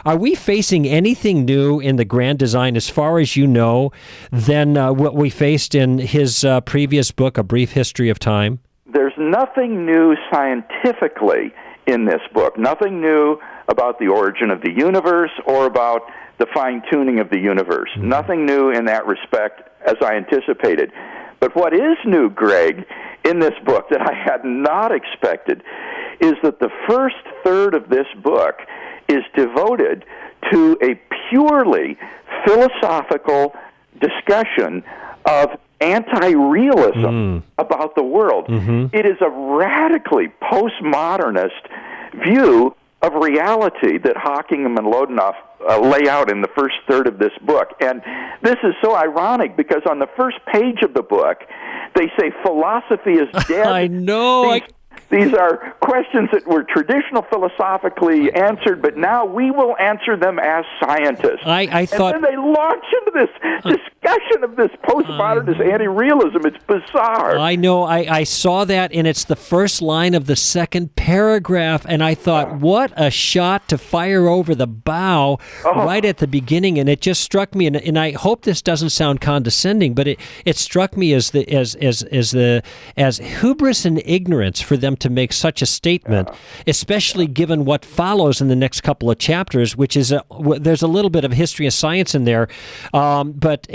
Are we facing anything new in the grand design, as far as you know, than what we faced in his previous book, A Brief History of Time? There's nothing new scientifically in this book, nothing new about the origin of the universe or about the fine-tuning of the universe. Mm-hmm. Nothing new in that respect, as I anticipated. But what is new, Greg, in this book that I had not expected is that the first third of this book is devoted to a purely philosophical discussion of anti-realism about the world. Mm-hmm. It is a radically postmodernist view of reality that Hawking and Mlodinow lay out in the first third of this book. And this is so ironic because on the first page of the book, they say philosophy is dead. I know. These are questions that were traditional philosophically answered, but now we will answer them as scientists. I thought, and then they launch into this discussion of this postmodernist anti-realism. It's bizarre. I know. I saw that, and it's the first line of the second paragraph, and I thought, what a shot to fire over the bow right at the beginning, and it just struck me, and I hope this doesn't sound condescending, but it struck me as hubris and ignorance for them to make such a statement, especially given what follows in the next couple of chapters, which is there's a little bit of history of science in there, but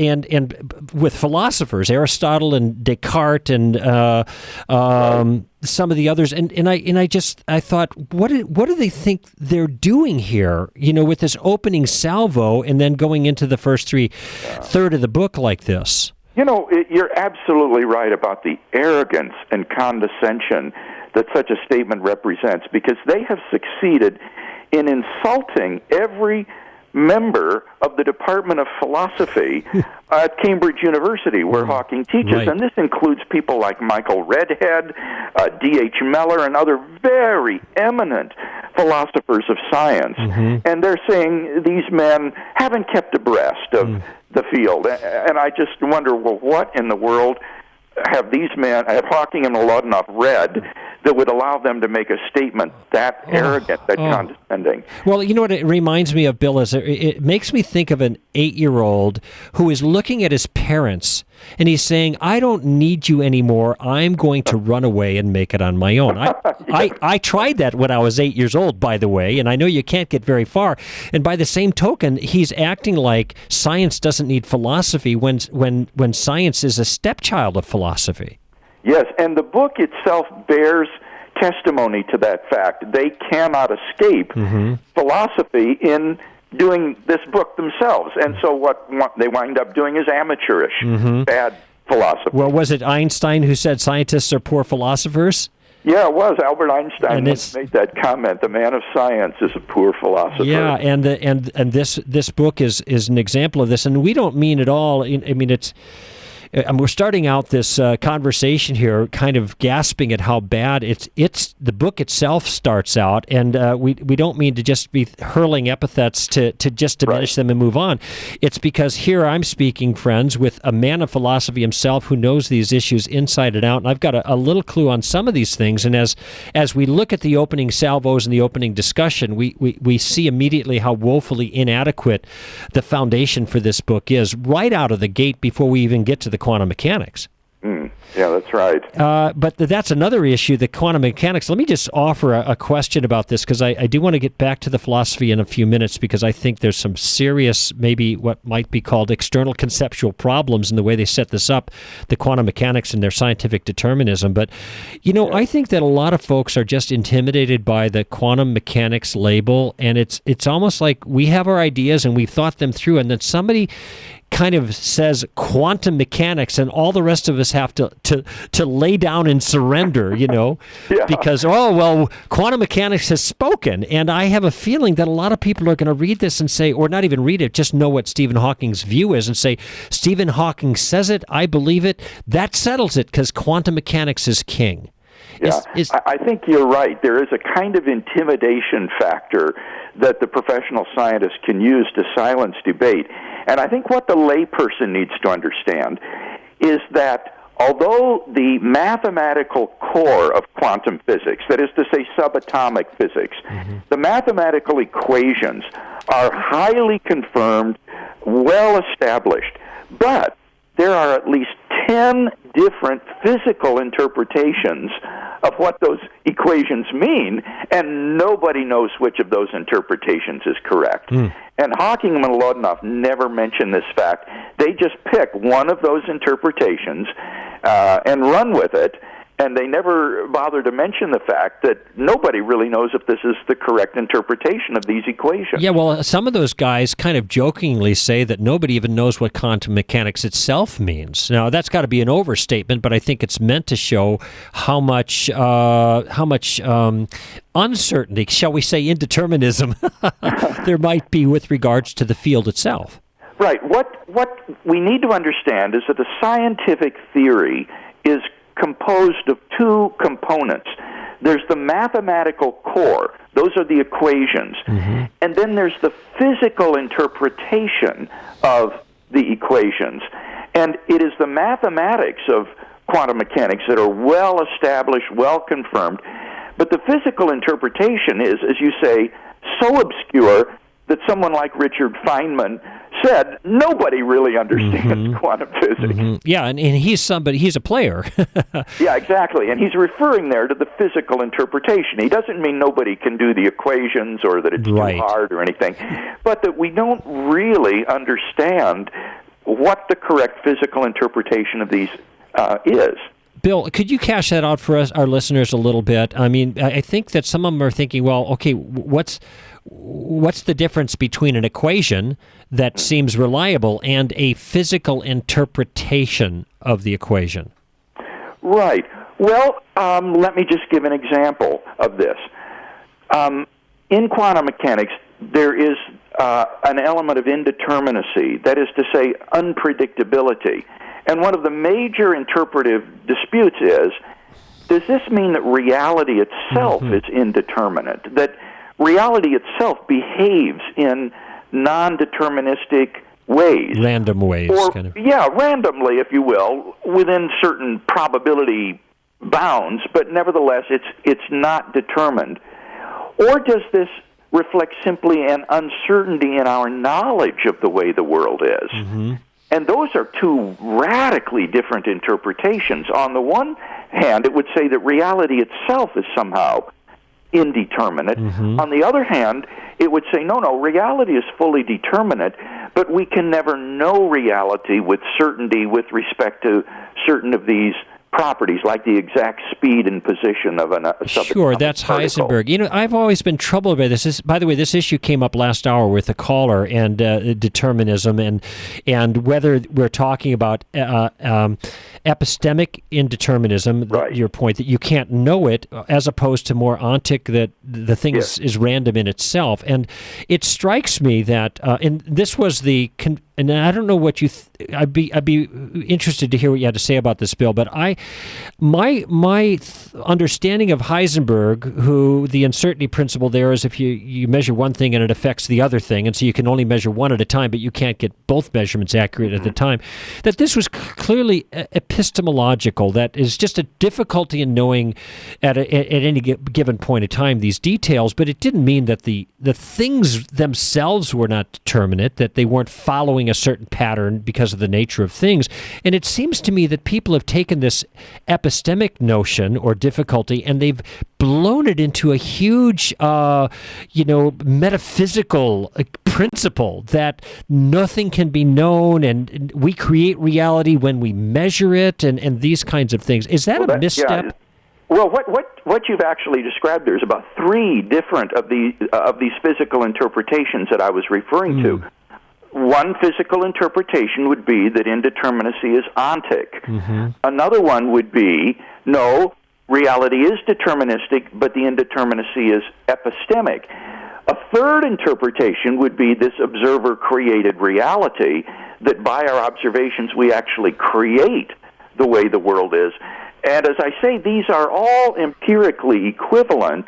with philosophers, Aristotle and Descartes and some of the others, and I thought, what do they think they're doing here? With this opening salvo and then going into the first third of the book like this. You're absolutely right about the arrogance and condescension that such a statement represents, because they have succeeded in insulting every member of the Department of Philosophy at Cambridge University, where Hawking teaches. Right. And this includes people like Michael Redhead, D.H. Mellor, and other very eminent philosophers of science. Mm-hmm. And they're saying these men haven't kept abreast of the field. And I just wonder, well, what in the world have these men, have Hawking and Mlodinow read that would allow them to make a statement that arrogant, that condescending? Well, you know what it reminds me of, Bill, is it makes me think of an 8-year-old who is looking at his parents, and he's saying, I don't need you anymore. I'm going to run away and make it on my own. I tried that when I was 8 years old, by the way, and I know you can't get very far. And by the same token, he's acting like science doesn't need philosophy when science is a stepchild of philosophy. Yes, and the book itself bears testimony to that fact. They cannot escape philosophy in doing this book themselves. And so what they wind up doing is amateurish, bad philosophy. Well, was it Einstein who said scientists are poor philosophers? Yeah, it was. Albert Einstein made that comment. The man of science is a poor philosopher. Yeah, and this book is an example of this. And we don't mean at all, I mean, it's... we're starting out this conversation here kind of gasping at how bad it's the book itself starts out, and we don't mean to just be hurling epithets to just diminish them and move on. It's because here I'm speaking, friends, with a man of philosophy himself who knows these issues inside and out, and I've got a little clue on some of these things, and as we look at the opening salvos and the opening discussion, we see immediately how woefully inadequate the foundation for this book is right out of the gate before we even get to the quantum mechanics. Yeah, that's right. But that's another issue, the quantum mechanics. Let me just offer a question about this, because I do want to get back to the philosophy in a few minutes, because I think there's some serious, maybe what might be called external conceptual problems in the way they set this up, the quantum mechanics and their scientific determinism. But, I think that a lot of folks are just intimidated by the quantum mechanics label, and it's almost like we have our ideas and we've thought them through, and then somebody kind of says quantum mechanics, and all the rest of us have to lay down and surrender, because, quantum mechanics has spoken. And I have a feeling that a lot of people are going to read this and say, or not even read it, just know what Stephen Hawking's view is and say, Stephen Hawking says it, I believe it, that settles it, because quantum mechanics is king. Yeah, I think you're right. There is a kind of intimidation factor that the professional scientist can use to silence debate. And I think what the layperson needs to understand is that although the mathematical core of quantum physics, that is to say subatomic physics, the mathematical equations are highly confirmed, well established, but there are at least 10 different physical interpretations of what those equations mean, and nobody knows which of those interpretations is correct. And Hawking and Milodinoff never mention this fact. They just pick one of those interpretations and run with it, and they never bother to mention the fact that nobody really knows if this is the correct interpretation of these equations. Yeah, well, some of those guys kind of jokingly say that nobody even knows what quantum mechanics itself means. Now, that's got to be an overstatement, but I think it's meant to show how much uncertainty, shall we say indeterminism, there might be with regards to the field itself. Right. What we need to understand is that the scientific theory is composed of two components. There's the mathematical core. Those are the equations. And then there's the physical interpretation of the equations. And it is the mathematics of quantum mechanics that are well established, well confirmed. But the physical interpretation is, as you say, so obscure that someone like Richard Feynman said nobody really understands quantum physics. Yeah, and he's a player. Yeah, exactly. And he's referring there to the physical interpretation. He doesn't mean nobody can do the equations or that it's too hard or anything, but that we don't really understand what the correct physical interpretation of these is. Bill, could you cash that out for us, our listeners, a little bit? I mean, I think that some of them are thinking, well, okay, what's the difference between an equation that seems reliable and a physical interpretation of the equation? Right. Well, let me just give an example of this. In quantum mechanics, there is an element of indeterminacy, that is to say, unpredictability. And one of the major interpretive disputes is, does this mean that reality itself is indeterminate, that reality itself behaves in non-deterministic ways? Random ways. Or, kind of. Yeah, randomly, if you will, within certain probability bounds, but nevertheless, it's not determined. Or does this reflect simply an uncertainty in our knowledge of the way the world is? And those are two radically different interpretations. On the one hand, it would say that reality itself is somehow indeterminate. On the other hand, it would say, no, reality is fully determinate, but we can never know reality with certainty with respect to certain of these properties, like the exact speed and position of a Sure, that's particle. Heisenberg. You know, I've always been troubled by this. By the way, this issue came up last hour with a caller and determinism and whether we're talking about epistemic indeterminism, your point that you can't know it, as opposed to more ontic, that the thing is random in itself. And it strikes me that, and this was and I don't know what you. I'd be interested to hear what you had to say about this, Bill. But my understanding of Heisenberg, who the uncertainty principle there is if you measure one thing and it affects the other thing, and so you can only measure one at a time, but you can't get both measurements accurate at the time. That this was clearly epistemological. That is just a difficulty in knowing at any given point in time these details. But it didn't mean that the things themselves were not determinate, that they weren't following a certain pattern because of the nature of things. And it seems to me that people have taken this epistemic notion or difficulty and they've blown it into a huge, metaphysical principle that nothing can be known and we create reality when we measure it and these kinds of things. Is that a misstep? Yeah. Well, what you've actually described, there's about three different of these physical interpretations that I was referring to. One physical interpretation would be that indeterminacy is ontic. Another one would be, no, reality is deterministic, but the indeterminacy is epistemic. A third interpretation would be this observer-created reality, that by our observations we actually create the way the world is. And as I say, these are all empirically equivalent.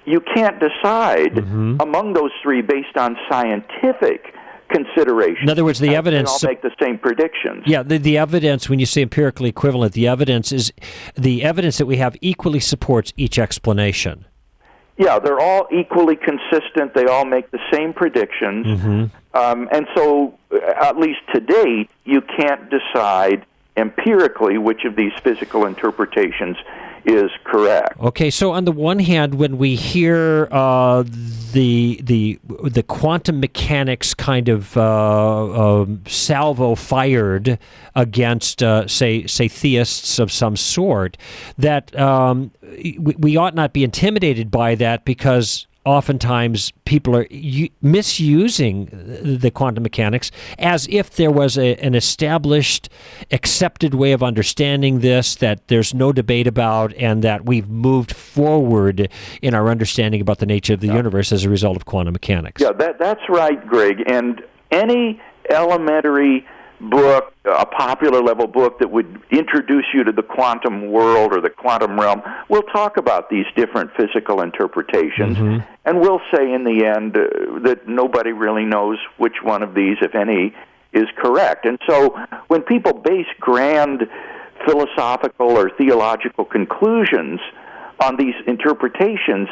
You can't decide among those three based on scientific consideration. In other words, the evidence... They all make the same predictions. Yeah, the evidence, when you say empirically equivalent, the evidence that we have equally supports each explanation. Yeah, they're all equally consistent. They all make the same predictions. And so, at least to date, you can't decide empirically which of these physical interpretations is correct. Okay, so on the one hand, when we hear the quantum mechanics kind of salvo fired against, say theists of some sort, that we ought not be intimidated by that, because oftentimes people are misusing the quantum mechanics as if there was an established, accepted way of understanding this that there's no debate about, and that we've moved forward in our understanding about the nature of the universe as a result of quantum mechanics. Yeah, that's right, Greg. And any elementary book, a popular level book that would introduce you to the quantum world or the quantum realm, will talk about these different physical interpretations, and we'll say in the end that nobody really knows which one of these, if any, is correct. And so when people base grand philosophical or theological conclusions on these interpretations,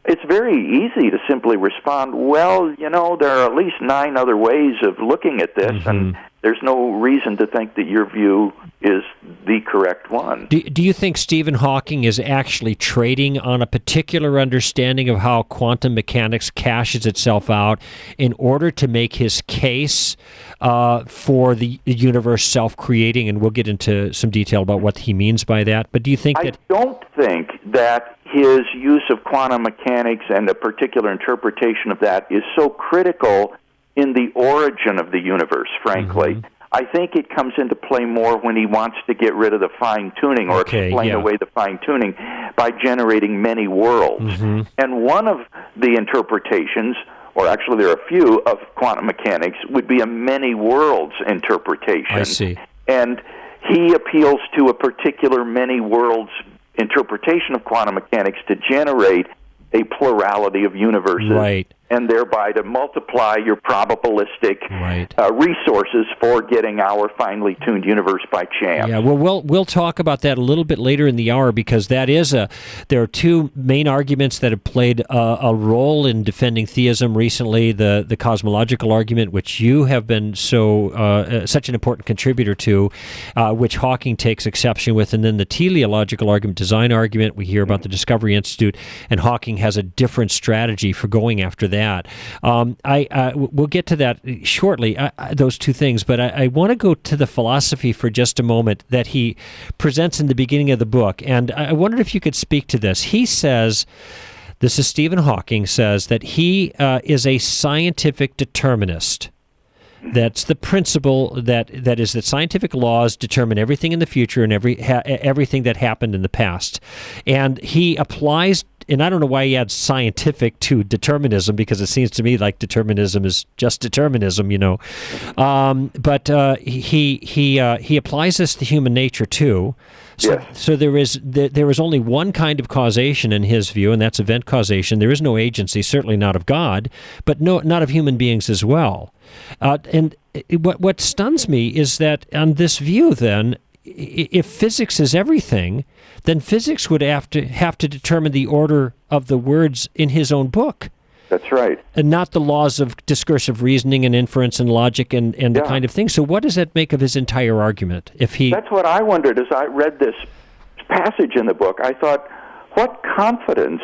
it's very easy to simply respond, well, there are at least 9 other ways of looking at this, and there's no reason to think that your view is the correct one. Do you think Stephen Hawking is actually trading on a particular understanding of how quantum mechanics cashes itself out in order to make his case for the universe self-creating? And we'll get into some detail about what he means by that. But do you think that... I don't think that his use of quantum mechanics and a particular interpretation of that is so critical in the origin of the universe, frankly. I think it comes into play more when he wants to get rid of the fine-tuning or explain away the fine-tuning by generating many worlds. And one of the interpretations, or actually there are a few, of quantum mechanics would be a many worlds interpretation. I see. And he appeals to a particular many worlds interpretation of quantum mechanics to generate a plurality of universes, and thereby to multiply your probabilistic resources for getting our finely tuned universe by chance. Yeah, well, we'll talk about that a little bit later in the hour, because there are 2 main arguments that have played a role in defending theism recently: the cosmological argument, which you have been such an important contributor to, which Hawking takes exception with, and then the teleological argument, design argument. We hear about the Discovery Institute, and Hawking has a different strategy for going after that. We'll get to that shortly, those 2 things, but I want to go to the philosophy for just a moment that he presents in the beginning of the book, and I wondered if you could speak to this. He says, this is Stephen Hawking, says that he is a scientific determinist. That's the principle that scientific laws determine everything in the future and everything that happened in the past. And he applies, and I don't know why he adds scientific to determinism, because it seems to me like determinism is just determinism, But he applies this to human nature too. So there is only one kind of causation in his view, and that's event causation. There is no agency, certainly not of God, but not of human beings as well. And what stuns me is that on this view, then, if physics is everything, then physics would have to determine the order of the words in his own book. That's right. And not the laws of discursive reasoning and inference and logic and the kind of thing. So what does that make of his entire argument? That's what I wondered as I read this passage in the book. I thought, what confidence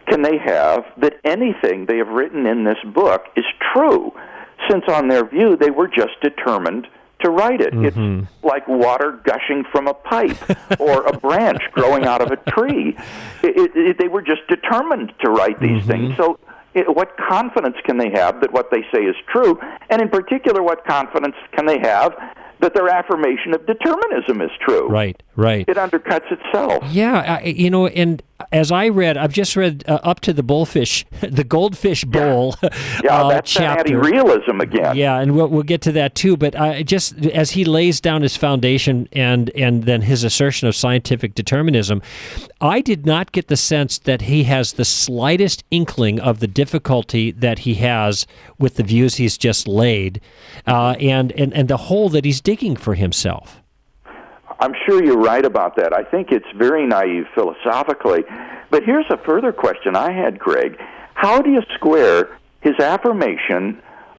can they have that anything they have written in this book is true, since on their view they were just determined to write it? It's like water gushing from a pipe or a branch growing out of a tree. They were just determined to write these things. So what confidence can they have that what they say is true? And in particular, what confidence can they have that their affirmation of determinism is true? Right. It undercuts itself. Yeah, and as I read, I've just read up to the the goldfish bowl that's chapter. anti-realism again. Yeah, and we'll get to that too. But just as he lays down his foundation and then his assertion of scientific determinism, I did not get the sense that he has the slightest inkling of the difficulty that he has with the views he's just laid, and the hole that he's digging for himself. I'm sure you're right about that. I think it's very naive philosophically. But here's a further question I had, Greg. How do you square his affirmation